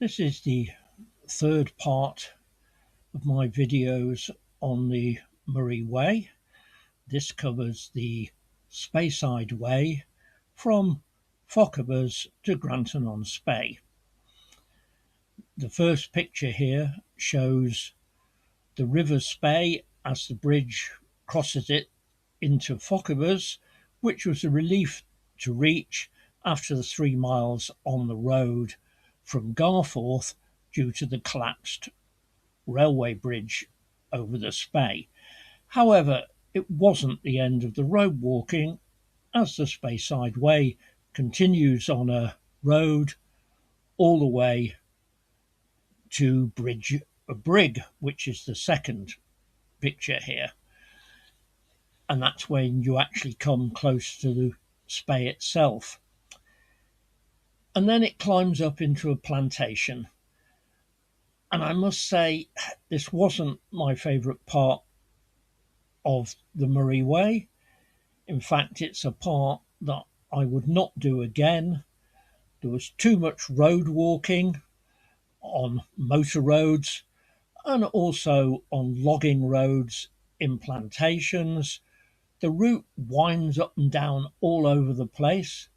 This is the third part of my videos on the Moray Way. This covers the Speyside Way from Fochabers to Granton-on-Spey. The first picture here shows the River Spey as the bridge crosses it into Fochabers, which was a relief to reach after the 3 miles on the road from Garforth due to the collapsed railway bridge over the Spey. However, it wasn't the end of the road walking, as the Speyside Way continues on a road all the way to Brig, which is the second picture here. And that's when you actually come close to the Spey itself. And then it climbs up into a plantation. And I must say, this wasn't my favourite part of the Moray Way. In fact, it's a part that I would not do again. There was too much road walking on motor roads and also on logging roads in plantations. The route winds up and down all over the place.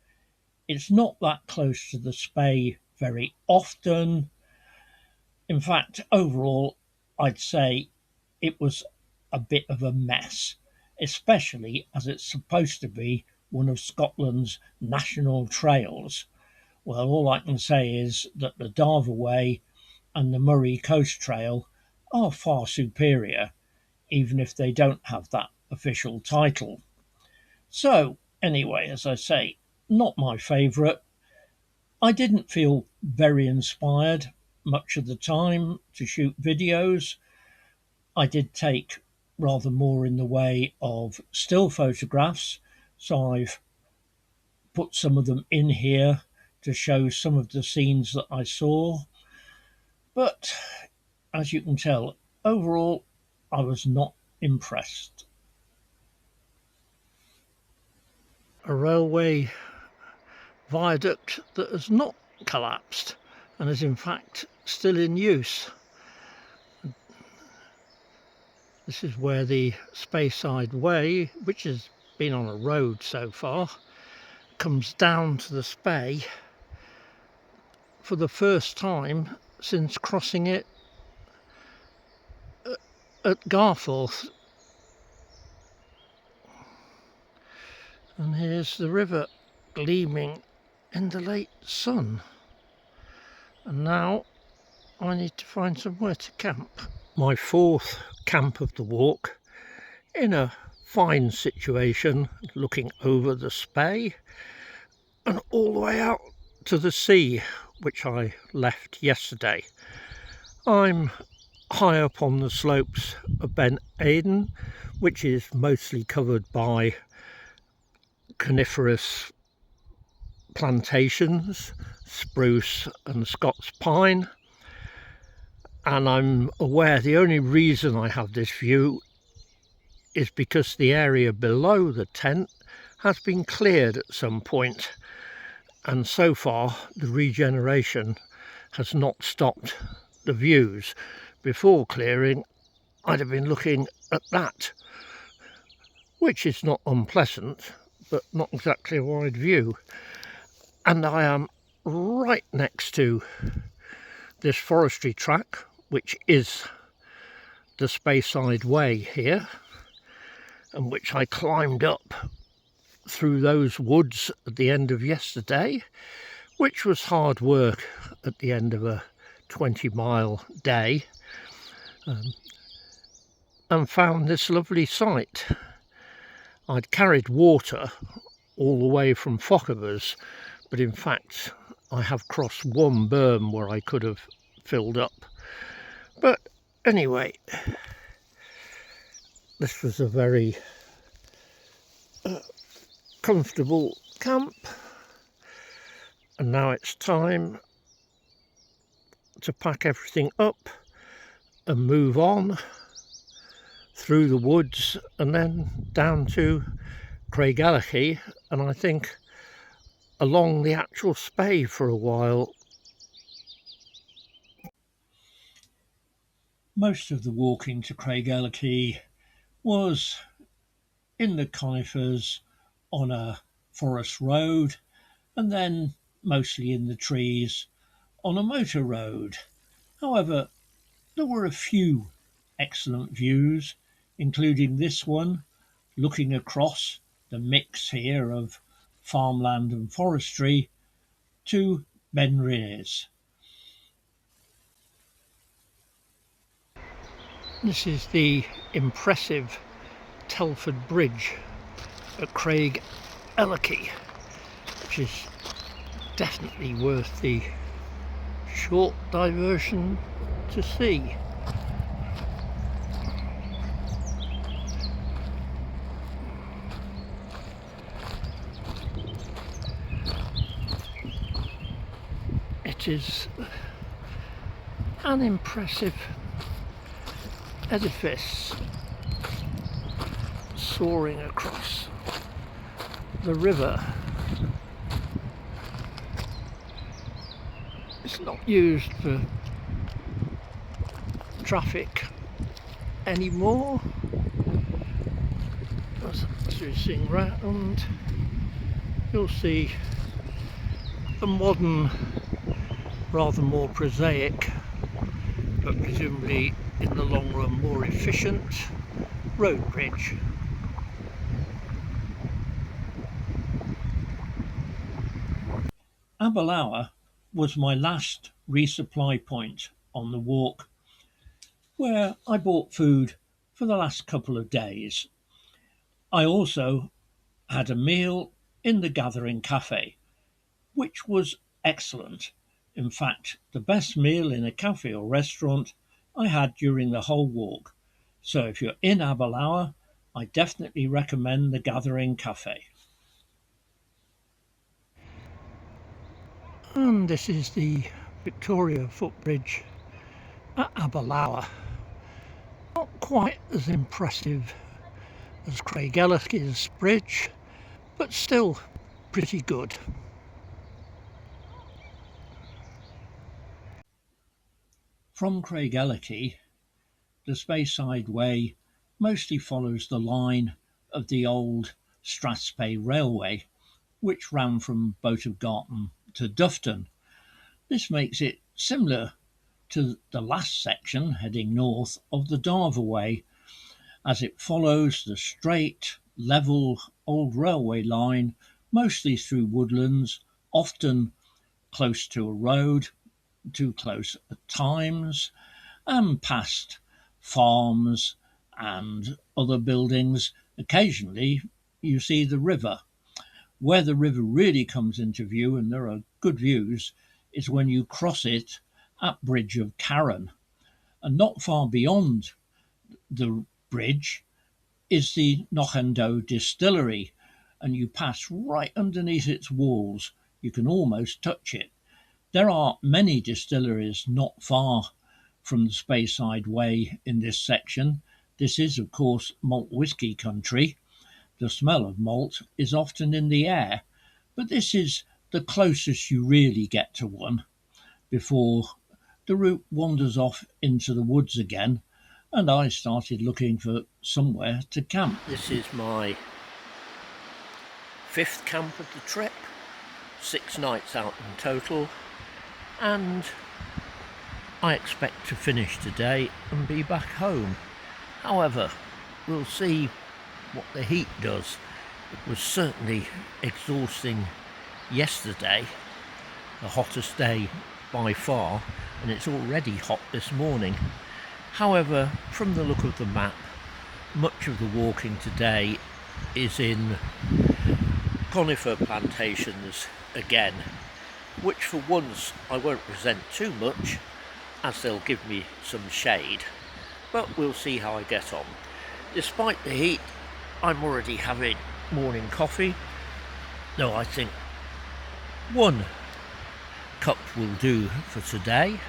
It's not that close to the Spey very often. In fact, overall, I'd say it was a bit of a mess, especially as it's supposed to be one of Scotland's national trails. Well, all I can say is that the Darver Way and the Moray Coast Trail are far superior, even if they don't have that official title. So, anyway, as I say, not my favourite. I didn't feel very inspired much of the time to shoot videos. I did take rather more in the way of still photographs, so I've put some of them in here to show some of the scenes that I saw. But as you can tell, overall I was not impressed. A railway viaduct that has not collapsed and is in fact still in use. This is where the Speyside Way, which has been on a road so far, comes down to the Spey for the first time since crossing it at Garforth. And here's the river gleaming in the late sun. And now I need to find somewhere to camp. My fourth camp of the walk, in a fine situation looking over the Spey and all the way out to the sea, which I left yesterday. I'm high up on the slopes of Ben Aidan, which is mostly covered by coniferous plantations, spruce and Scots pine. And I'm aware the only reason I have this view is because the area below the tent has been cleared at some point, and so far the regeneration has not stopped the views. Before clearing, I'd have been looking at that, which is not unpleasant, but not exactly a wide view. And I am right next to this forestry track, which is the Speyside Way here, and which I climbed up through those woods at the end of yesterday, which was hard work at the end of a 20-mile day, and found this lovely site. I'd carried water all the way from Fochabers, but in fact I have crossed one berm where I could have filled up. But anyway, this was a very comfortable camp, and now it's time to pack everything up and move on through the woods and then down to Craigellachie, and I think along the actual Spey for a while. Most of the walking to Craigellachie was in the conifers on a forest road, and then mostly in the trees on a motor road. However, there were a few excellent views, including this one, looking across the mix here of farmland and forestry to Birlinn. This is the impressive Telford Bridge at Craigellachie, which is definitely worth the short diversion to see. It is an impressive edifice soaring across the river. It's not used for traffic anymore. As we sing round, you'll see the modern, rather more prosaic, but presumably in the long run more efficient, road bridge. Aberlour was my last resupply point on the walk, where I bought food for the last couple of days. I also had a meal in the Gathering Cafe, which was excellent. In fact, the best meal in a cafe or restaurant I had during the whole walk. So if you're in Aberlour, I definitely recommend the Gathering Cafe. And this is the Victoria footbridge at Aberlour. Not quite as impressive as Craigellachie's bridge, but still pretty good. From Craigellachie, the Speyside Way mostly follows the line of the old Spey railway, which ran from Boat of Garten to Dufton. This makes it similar to the last section heading north of the Darver Way, as it follows the straight, level old railway line, mostly through woodlands, often close to a road, too close at times, and past farms and other buildings. Occasionally you see the river. Where the river really comes into view, and there are good views, is when you cross it at Bridge of Carron. And not far beyond the bridge is the Knockando distillery, and you pass right underneath its walls. You can almost touch it. There are many distilleries not far from the Speyside Way in this section. This is, of course, malt whisky country. The smell of malt is often in the air, but this is the closest you really get to one before the route wanders off into the woods again, and I started looking for somewhere to camp. This is my 5th camp of the trip, 6 nights out in total, and I expect to finish today and be back home. However, we'll see what the heat does. It was certainly exhausting yesterday, the hottest day by far, and it's already hot this morning. However, from the look of the map, much of the walking today is in conifer plantations again, which for once I won't resent too much, as they'll give me some shade, but we'll see how I get on. Despite the heat, I'm already having morning coffee, though I think 1 cup will do for today.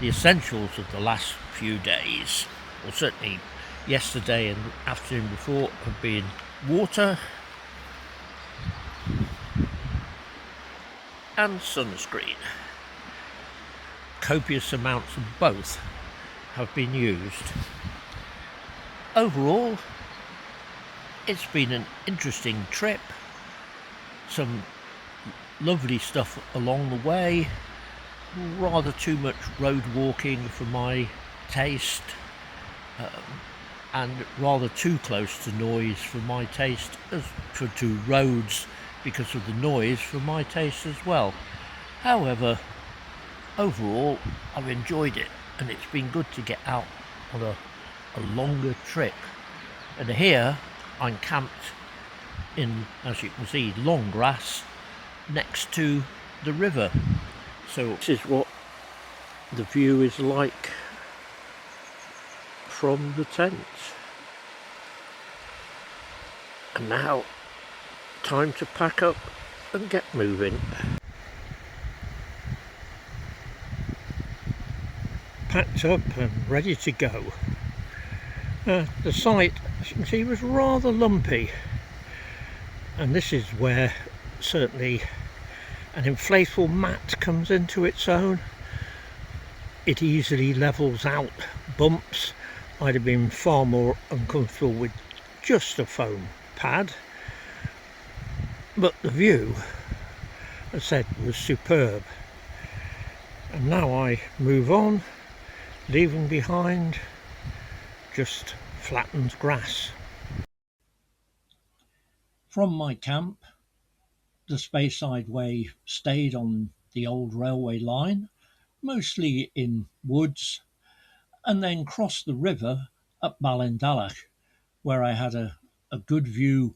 The essentials of the last few days, or certainly yesterday and afternoon before, have been water and sunscreen. Copious amounts of both have been used. Overall, it's been an interesting trip, some lovely stuff along the way, rather too much road walking for my taste, and rather too close to noise for my taste, as to roads because of the noise for my taste as well. However, overall I've enjoyed it, and it's been good to get out on a longer trip. And here I'm camped in, as you can see, long grass next to the river. So this is what the view is like from the tent. And now, time to pack up and get moving. Packed up and ready to go. The site, as you can see, was rather lumpy, and this is where certainly an inflatable mat comes into its own. It easily levels out bumps. I'd have been far more uncomfortable with just a foam pad, but the view, as I said, was superb. And now I move on, leaving behind just flattened grass. From my camp, the Speyside Way stayed on the old railway line, mostly in woods, and then crossed the river at Birlinn, where I had a good view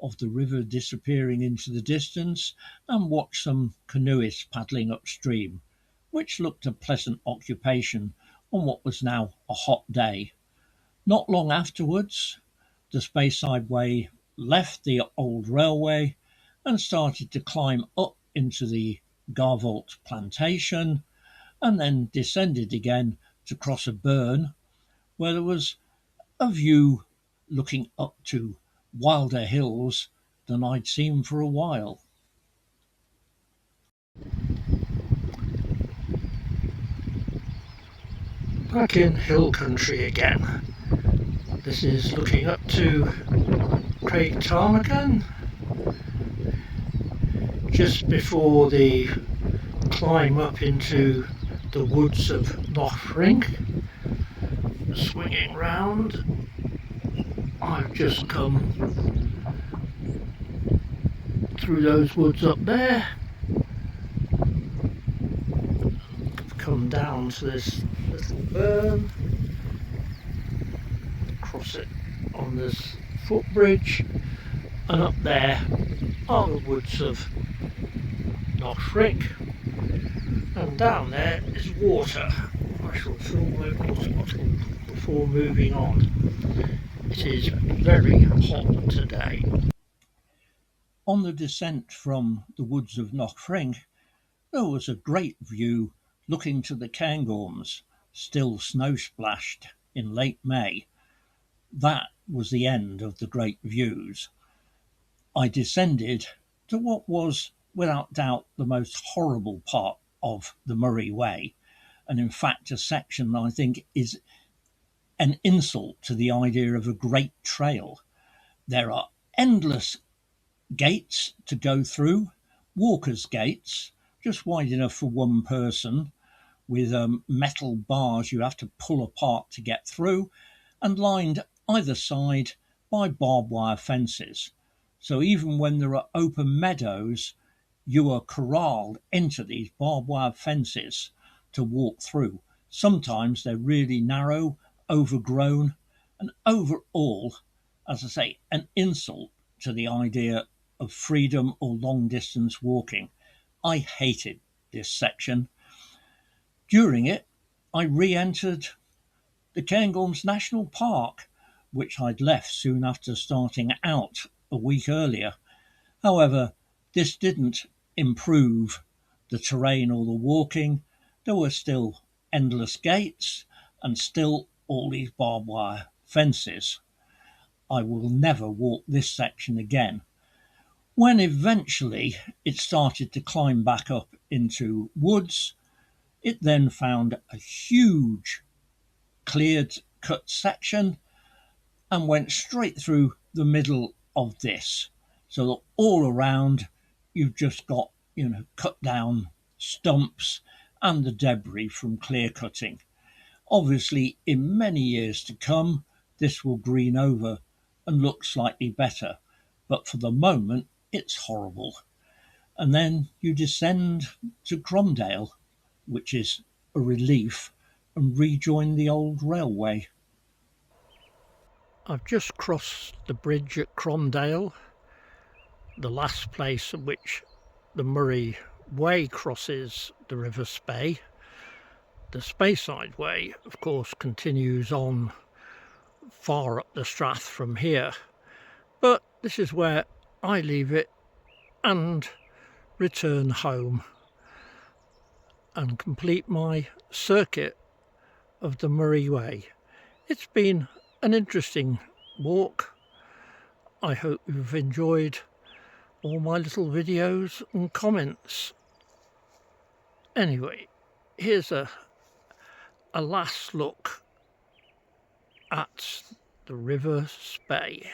of the river disappearing into the distance, and watched some canoeists paddling upstream, which looked a pleasant occupation on what was now a hot day. Not long afterwards, the Speyside Way left the old railway and started to climb up into the Guidebook plantation, and then descended again to cross a burn where there was a view looking up to wilder hills than I'd seen for a while. Back in hill country again. This is looking up to tarmac, just before the climb up into the woods of Lochring. Swinging round, I've just come through those woods up there. I've come down to this little burn, cross it on this footbridge, and up there are the woods of Lochring, and down there is water. I shall fill my water bottle before moving on. It is very hot today. On the descent from the woods of Lochring, there was a great view looking to the Cairngorms, still snow-splashed in late May. That was the end of the great views. I descended to what was, without doubt, the most horrible part of the Moray Way, and in fact a section I think is an insult to the idea of a great trail. There are endless gates to go through, walkers' gates, just wide enough for one person, with metal bars you have to pull apart to get through, and lined either side by barbed wire fences. So even when there are open meadows, you are corralled into these barbed wire fences to walk through. Sometimes they're really narrow, overgrown, and overall, as I say, an insult to the idea of freedom or long distance walking. I hated this section. During it, I re-entered the Cairngorms National Park, which I'd left soon after starting out a week earlier. However, this didn't improve the terrain or the walking. There were still endless gates and still all these barbed wire fences. I will never walk this section again. When eventually it started to climb back up into woods, it then found a huge cleared cut section and went straight through the middle of this, so that all around you've just got, cut down stumps and the debris from clear cutting. Obviously, in many years to come, this will green over and look slightly better, but for the moment it's horrible. And then you descend to Cromdale, which is a relief, and rejoin the old railway. I've just crossed the bridge at Cromdale, the last place at which the Moray Way crosses the River Spey. The Speyside Way, of course, continues on far up the strath from here, but this is where I leave it and return home and complete my circuit of the Moray Way. It's been an interesting walk. I hope you've enjoyed all my little videos and comments. Anyway, here's a last look at the River Spey.